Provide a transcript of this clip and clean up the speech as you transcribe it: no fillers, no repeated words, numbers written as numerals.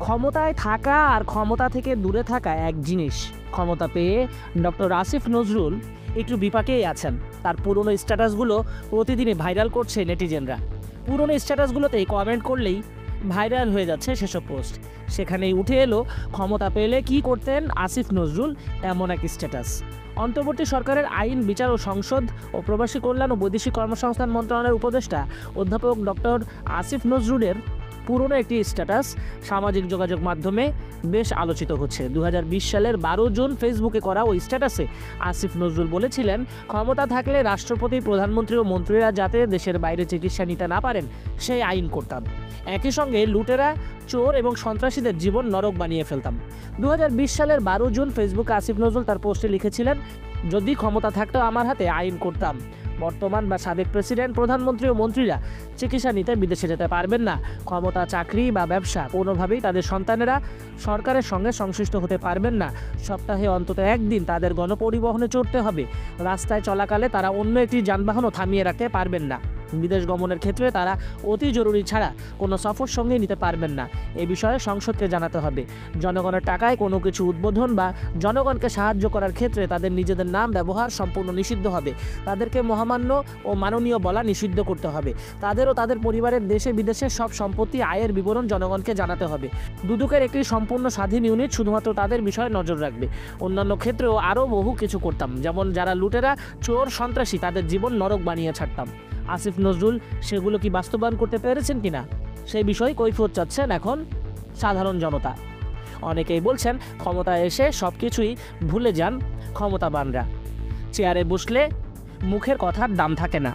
ক্ষমতায় থাকা আর ক্ষমতা থেকে দূরে থাকা এক জিনিস। ক্ষমতা পেয়ে ডক্টর আসিফ নজরুল একটু বিপাকেই আছেন। তার পুরনো স্ট্যাটাসগুলো প্রতিদিনই ভাইরাল করছে নেটিজেনরা। পুরনো স্ট্যাটাসগুলোতেই কমেন্ট করলেই ভাইরাল হয়ে যাচ্ছে সেসব পোস্ট। সেখানেই উঠে এলো ক্ষমতা পেলে কি করতেন আসিফ নজরুল, এমন এক স্ট্যাটাস। অন্তর্বর্তী সরকারের আইন, বিচার ও সংসদ ও প্রবাসী কল্যাণ ও বৈদেশিক কর্মসংস্থান মন্ত্রণালয়ের উপদেষ্টা অধ্যাপক ডক্টর আসিফ নজরুলের পুরনো একটি স্ট্যাটাস সামাজিক যোগাযোগ মাধ্যমে বেশ আলোচিত হচ্ছে। 2020 সালের 12 জুন ফেসবুকে করা ওই স্ট্যাটাসে আসিফ নজরুল বলেছিলেন, ক্ষমতা থাকলে রাষ্ট্রপতি, প্রধানমন্ত্রী ও মন্ত্রীরা যাতে দেশের বাইরে চিকিৎসা নিতে না পারেন সেই আইন করতাম। একই সঙ্গে লুটেরা, চোর এবং সন্ত্রাসীদের জীবন নরক বানিয়ে ফেলতাম। 2020 সালের 12 জুন ফেসবুকে আসিফ নজরুল তার পোস্টে লিখেছিলেন, যদি ক্ষমতা থাকতো আমার হাতে আইন করতাম। বর্তমান বা সাবেক প্রেসিডেন্ট, প্রধানমন্ত্রী ও মন্ত্রীরা চিকিৎসা নিতে বিদেশে যেতে পারবেন না। ক্ষমতা, চাকরি বা ব্যবসা কোনোভাবেই তাদের সন্তানেরা সরকারের সঙ্গে সংশ্লিষ্ট হতে পারবেন না। সপ্তাহে অন্তত একদিন তাদের গণপরিবহনে চড়তে হবে। রাস্তায় চলাকালে তারা অন্য একটি যানবাহনও থামিয়ে রাখতে পারবেন না। বিদেশ গমনের ক্ষেত্রে তারা অতি জরুরি ছাড়া কোনো সফর সঙ্গে নিতে পারবেন না। এ বিষয়ে সংসদকে জানাতে হবে। জনগণের টাকায় কোনো কিছু উদ্বোধন বা জনগণকে সাহায্য করার ক্ষেত্রে তাদের নিজেদের নাম ব্যবহার সম্পূর্ণ নিষিদ্ধ হবে। তাদেরকে মহামান্য ও মাননীয় বলা নিষিদ্ধ করতে হবে। তাদের ও তাদের পরিবারের দেশে বিদেশে সব সম্পত্তি, আয়ের বিবরণ জনগণকে জানাতে হবে। দুদকের একটি সম্পূর্ণ স্বাধীন ইউনিট শুধুমাত্র তাদের বিষয়ে নজর রাখবে। অন্যান্য ক্ষেত্রেও আরও বহু কিছু করতাম, যেমন যারা লুটেরা, চোর, সন্ত্রাসী তাদের জীবন নরক বানিয়ে ছাড়তাম। আসিফ নজরুল সেগুলো কি বাস্তবায়ন করতে পেরেছেন কিনা সেই বিষয়ে কৈফিয়ত চাচ্ছেন এখন সাধারণ জনতা। অনেকেই বলছেন, ক্ষমতায় এসে সব কিছুই ভুলে যান ক্ষমতাবানরা। চেয়ারে বসলে মুখের কথার দাম থাকে না।